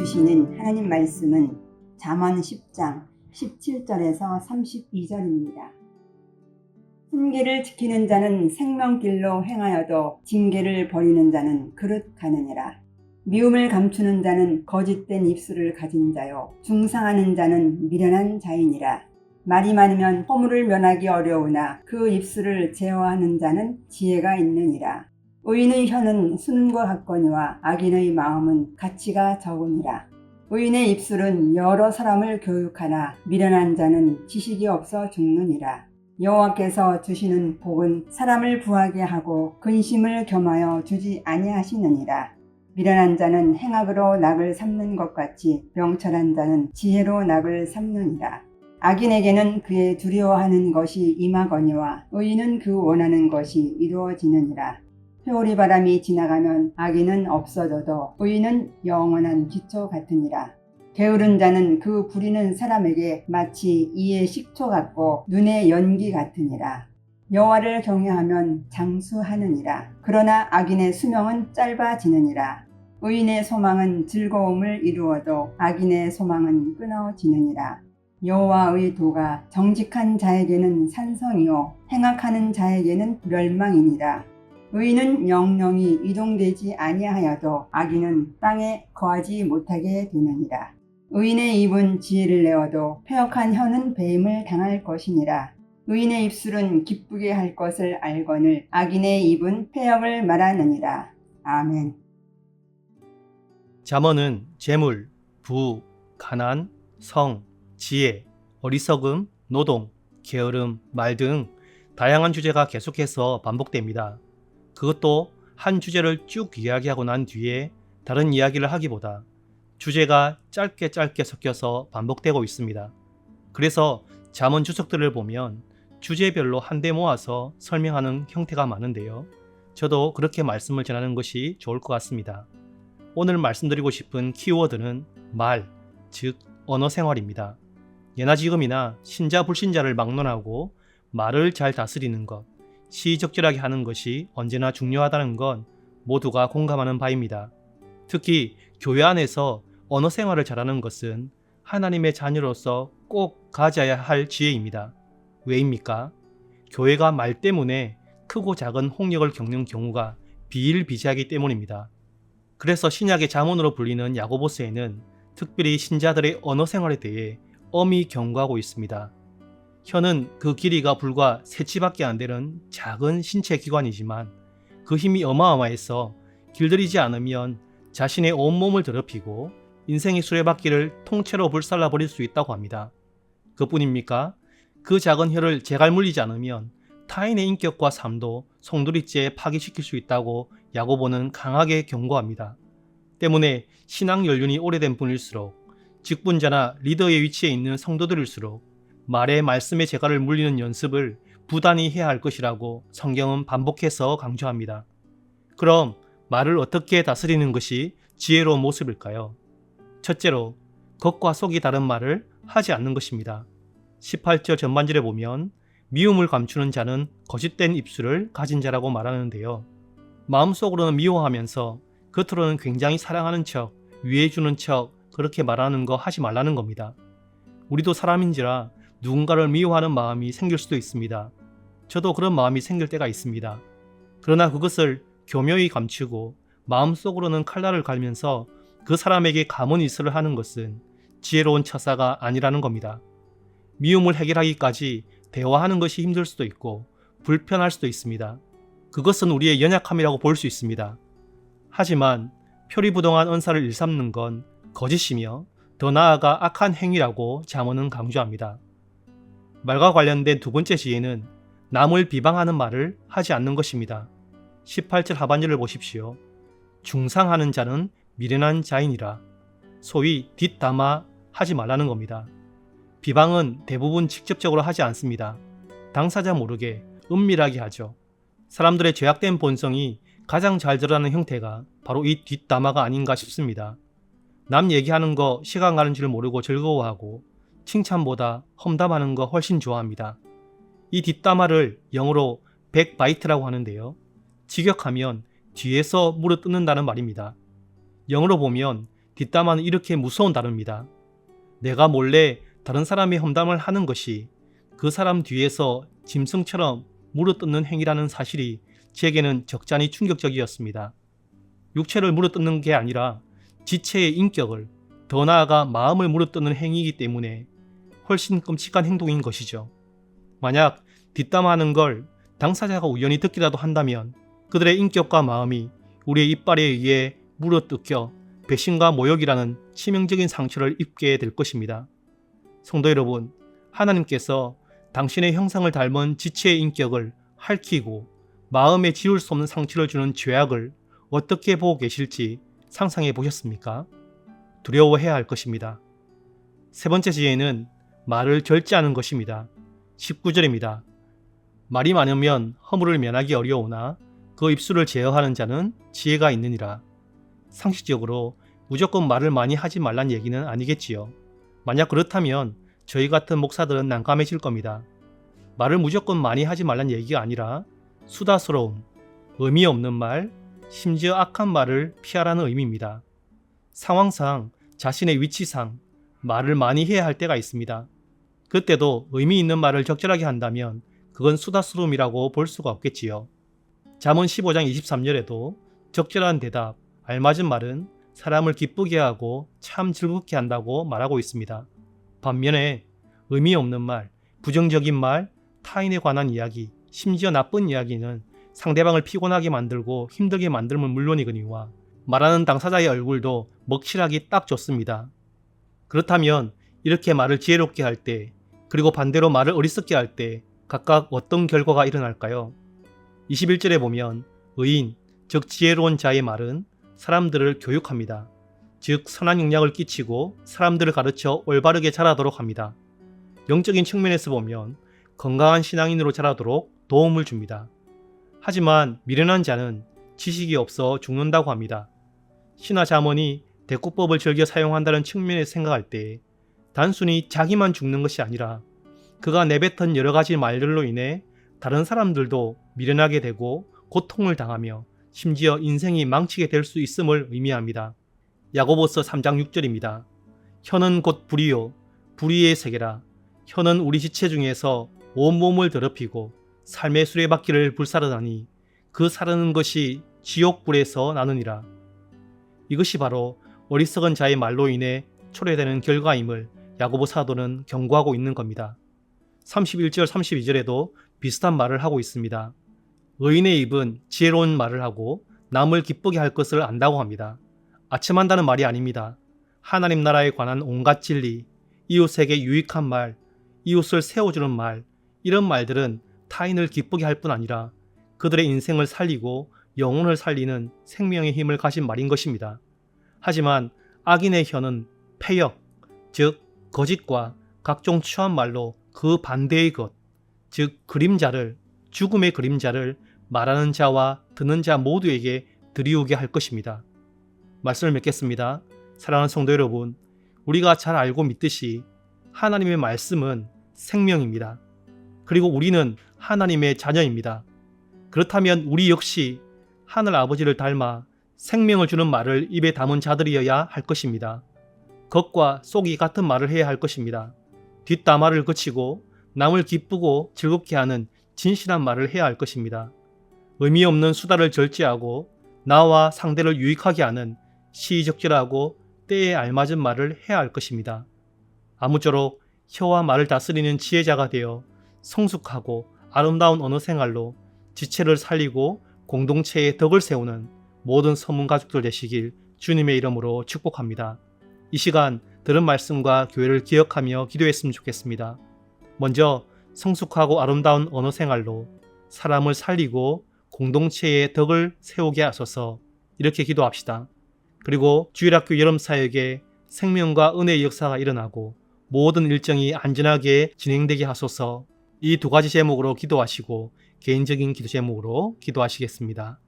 주시는 하나님 말씀은 잠언 10장 17절에서 32절입니다. 훈계를 지키는 자는 생명길로 행하여도 징계를 버리는 자는 그릇 가느니라. 미움을 감추는 자는 거짓된 입술을 가진 자요, 중상하는 자는 미련한 자이니라. 말이 많으면 허물을 면하기 어려우나 그 입술을 제어하는 자는 지혜가 있느니라. 의인의 혀는 순과 같거니와 악인의 마음은 가치가 적으니라. 의인의 입술은 여러 사람을 교육하나 미련한 자는 지식이 없어 죽느니라. 여호와께서 주시는 복은 사람을 부하게 하고 근심을 겸하여 주지 아니하시느니라. 미련한 자는 행악으로 낙을 삼는 것 같이 명철한 자는 지혜로 낙을 삼느니라. 악인에게는 그의 두려워하는 것이 임하거니와 의인은 그 원하는 것이 이루어지느니라. 회오리 바람이 지나가면 악인은 없어져도 의인은 영원한 기초 같으니라. 게으른 자는 그 부리는 사람에게 마치 이의 식초 같고 눈의 연기 같으니라. 여호와를 경외하면 장수하느니라. 그러나 악인의 수명은 짧아지느니라. 의인의 소망은 즐거움을 이루어도 악인의 소망은 끊어지느니라. 여호와의 도가 정직한 자에게는 산성이요 행악하는 자에게는 멸망이니라. 의인은 영영이 이동되지 아니하여도 악인은 땅에 거하지 못하게 되느니라. 의인의 입은 지혜를 내어도 패역한 혀는 배임을 당할 것이니라. 의인의 입술은 기쁘게 할 것을 알거늘 악인의 입은 패역을 말하느니라. 아멘. 잠언은 재물, 부, 가난, 성, 지혜, 어리석음, 노동, 게으름, 말 등 다양한 주제가 계속해서 반복됩니다. 그것도 한 주제를 쭉 이야기하고 난 뒤에 다른 이야기를 하기보다 주제가 짧게 섞여서 반복되고 있습니다. 그래서 잠언 주석들을 보면 주제별로 한데 모아서 설명하는 형태가 많은데요. 저도 그렇게 말씀을 전하는 것이 좋을 것 같습니다. 오늘 말씀드리고 싶은 키워드는 말, 즉 언어 생활입니다. 예나 지금이나 신자 불신자를 막론하고 말을 잘 다스리는 것, 시적절하게 하는 것이 언제나 중요하다는 건 모두가 공감하는 바입니다. 특히 교회 안에서 언어 생활을 잘하는 것은 하나님의 자녀로서 꼭 가져야 할 지혜입니다. 왜입니까? 교회가 말 때문에 크고 작은 홍역을 겪는 경우가 비일비재하기 때문입니다. 그래서 신약의 잠언으로 불리는 야고보서에는 특별히 신자들의 언어 생활에 대해 엄히 경고하고 있습니다. 혀는 그 길이가 불과 새치밖에 안 되는 작은 신체 기관이지만 그 힘이 어마어마해서 길들이지 않으면 자신의 온몸을 더럽히고 인생의 수레바퀴를 통째로 불살라버릴 수 있다고 합니다. 그뿐입니까? 그 작은 혀를 제갈 물리지 않으면 타인의 인격과 삶도 송두리째 파괴시킬 수 있다고 야고보는 강하게 경고합니다. 때문에 신앙 연륜이 오래된 분일수록 직분자나 리더의 위치에 있는 성도들일수록 말에 말씀의 제갈을 물리는 연습을 부단히 해야 할 것이라고 성경은 반복해서 강조합니다. 그럼 말을 어떻게 다스리는 것이 지혜로운 모습일까요? 첫째로, 겉과 속이 다른 말을 하지 않는 것입니다. 18절 전반절에 보면 미움을 감추는 자는 거짓된 입술을 가진 자라고 말하는데요. 마음속으로는 미워하면서 겉으로는 굉장히 사랑하는 척, 위해주는 척 그렇게 말하는 거 하지 말라는 겁니다. 우리도 사람인지라 누군가를 미워하는 마음이 생길 수도 있습니다. 저도 그런 마음이 생길 때가 있습니다. 그러나 그것을 교묘히 감추고 마음속으로는 칼날을 갈면서 그 사람에게 가문이설을 하는 것은 지혜로운 처사가 아니라는 겁니다. 미움을 해결하기까지 대화하는 것이 힘들 수도 있고 불편할 수도 있습니다. 그것은 우리의 연약함이라고 볼 수 있습니다. 하지만 표리부동한 언사를 일삼는 건 거짓이며 더 나아가 악한 행위라고 잠언은 강조합니다. 말과 관련된 두 번째 지혜는 남을 비방하는 말을 하지 않는 것입니다. 18절 하반절을 보십시오. 중상하는 자는 미련한 자이니라. 소위 뒷담화 하지 말라는 겁니다. 비방은 대부분 직접적으로 하지 않습니다. 당사자 모르게 은밀하게 하죠. 사람들의 죄악된 본성이 가장 잘 드러나는 형태가 바로 이 뒷담화가 아닌가 싶습니다. 남 얘기하는 거 시간 가는 줄 모르고 즐거워하고 칭찬보다 험담하는 거 훨씬 좋아합니다. 이 뒷담화를 영어로 백바이트라고 하는데요. 직역하면 뒤에서 물어뜯는다는 말입니다. 영어로 보면 뒷담화는 이렇게 무서운 단어입니다. 내가 몰래 다른 사람의 험담을 하는 것이 그 사람 뒤에서 짐승처럼 물어뜯는 행위라는 사실이 제게는 적잖이 충격적이었습니다. 육체를 물어뜯는 게 아니라 지체의 인격을, 더 나아가 마음을 물어뜯는 행위이기 때문에 훨씬 끔찍한 행동인 것이죠. 만약 뒷담화하는 걸 당사자가 우연히 듣기라도 한다면 그들의 인격과 마음이 우리의 이빨에 의해 물어뜯겨 배신과 모욕이라는 치명적인 상처를 입게 될 것입니다. 성도 여러분, 하나님께서 당신의 형상을 닮은 지체의 인격을 핥히고 마음에 지울 수 없는 상처를 주는 죄악을 어떻게 보고 계실지 상상해 보셨습니까? 두려워해야 할 것입니다. 세 번째 지혜는 말을 절제하는 것입니다. 19절입니다. 말이 많으면 허물을 면하기 어려우나 그 입술을 제어하는 자는 지혜가 있느니라. 상식적으로 무조건 말을 많이 하지 말란 얘기는 아니겠지요. 만약 그렇다면 저희 같은 목사들은 난감해질 겁니다. 말을 무조건 많이 하지 말란 얘기가 아니라 수다스러움, 의미 없는 말, 심지어 악한 말을 피하라는 의미입니다. 상황상, 자신의 위치상 말을 많이 해야 할 때가 있습니다. 그때도 의미 있는 말을 적절하게 한다면 그건 수다스러움이라고 볼 수가 없겠지요. 잠언 15장 23절에도 적절한 대답, 알맞은 말은 사람을 기쁘게 하고 참 즐겁게 한다고 말하고 있습니다. 반면에 의미 없는 말, 부정적인 말, 타인에 관한 이야기, 심지어 나쁜 이야기는 상대방을 피곤하게 만들고 힘들게 만들면 물론이거니와 말하는 당사자의 얼굴도 먹칠하기 딱 좋습니다. 그렇다면 이렇게 말을 지혜롭게 할 때, 그리고 반대로 말을 어리석게 할 때 각각 어떤 결과가 일어날까요? 21절에 보면 의인, 즉 지혜로운 자의 말은 사람들을 교육합니다. 즉 선한 영향을 끼치고 사람들을 가르쳐 올바르게 자라도록 합니다. 영적인 측면에서 보면 건강한 신앙인으로 자라도록 도움을 줍니다. 하지만 미련한 자는 지식이 없어 죽는다고 합니다. 신화 잠언이 대꾸법을 즐겨 사용한다는 측면에서 생각할 때 단순히 자기만 죽는 것이 아니라 그가 내뱉은 여러 가지 말들로 인해 다른 사람들도 미련하게 되고 고통을 당하며 심지어 인생이 망치게 될 수 있음을 의미합니다. 야고보서 3장 6절입니다. 혀는 곧 불이요 불의의 세계라. 혀는 우리 지체 중에서 온몸을 더럽히고 삶의 수레바퀴를 불사르다니 그 사르는 것이 지옥불에서 나느니라. 이것이 바로 어리석은 자의 말로 인해 초래되는 결과임을 야고보 사도는 경고하고 있는 겁니다. 31절 32절에도 비슷한 말을 하고 있습니다. 의인의 입은 지혜로운 말을 하고 남을 기쁘게 할 것을 안다고 합니다. 아첨한다는 말이 아닙니다. 하나님 나라에 관한 온갖 진리, 이웃에게 유익한 말, 이웃을 세워주는 말, 이런 말들은 타인을 기쁘게 할 뿐 아니라 그들의 인생을 살리고 영혼을 살리는 생명의 힘을 가진 말인 것입니다. 하지만 악인의 혀는 패역, 즉 거짓과 각종 추한 말로 그 반대의 것, 즉 그림자를, 죽음의 그림자를 말하는 자와 듣는 자 모두에게 들이우게 할 것입니다. 말씀을 맺겠습니다. 사랑하는 성도 여러분, 우리가 잘 알고 믿듯이 하나님의 말씀은 생명입니다. 그리고 우리는 하나님의 자녀입니다. 그렇다면 우리 역시 하늘 아버지를 닮아 생명을 주는 말을 입에 담은 자들이어야 할 것입니다. 겉과 속이 같은 말을 해야 할 것입니다. 뒷담화를 그치고 남을 기쁘고 즐겁게 하는 진실한 말을 해야 할 것입니다. 의미 없는 수다를 절제하고 나와 상대를 유익하게 하는 시의적절하고 때에 알맞은 말을 해야 할 것입니다. 아무쪼록 혀와 말을 다스리는 지혜자가 되어 성숙하고 아름다운 언어 생활로 지체를 살리고 공동체의 덕을 세우는 모든 서문 가족들 되시길 주님의 이름으로 축복합니다. 이 시간 들은 말씀과 교회를 기억하며 기도했으면 좋겠습니다. 먼저 성숙하고 아름다운 언어 생활로 사람을 살리고 공동체의 덕을 세우게 하소서. 이렇게 기도합시다. 그리고 주일학교 여름사역에 생명과 은혜의 역사가 일어나고 모든 일정이 안전하게 진행되게 하소서. 이 두 가지 제목으로 기도하시고 개인적인 기도 제목으로 기도하시겠습니다.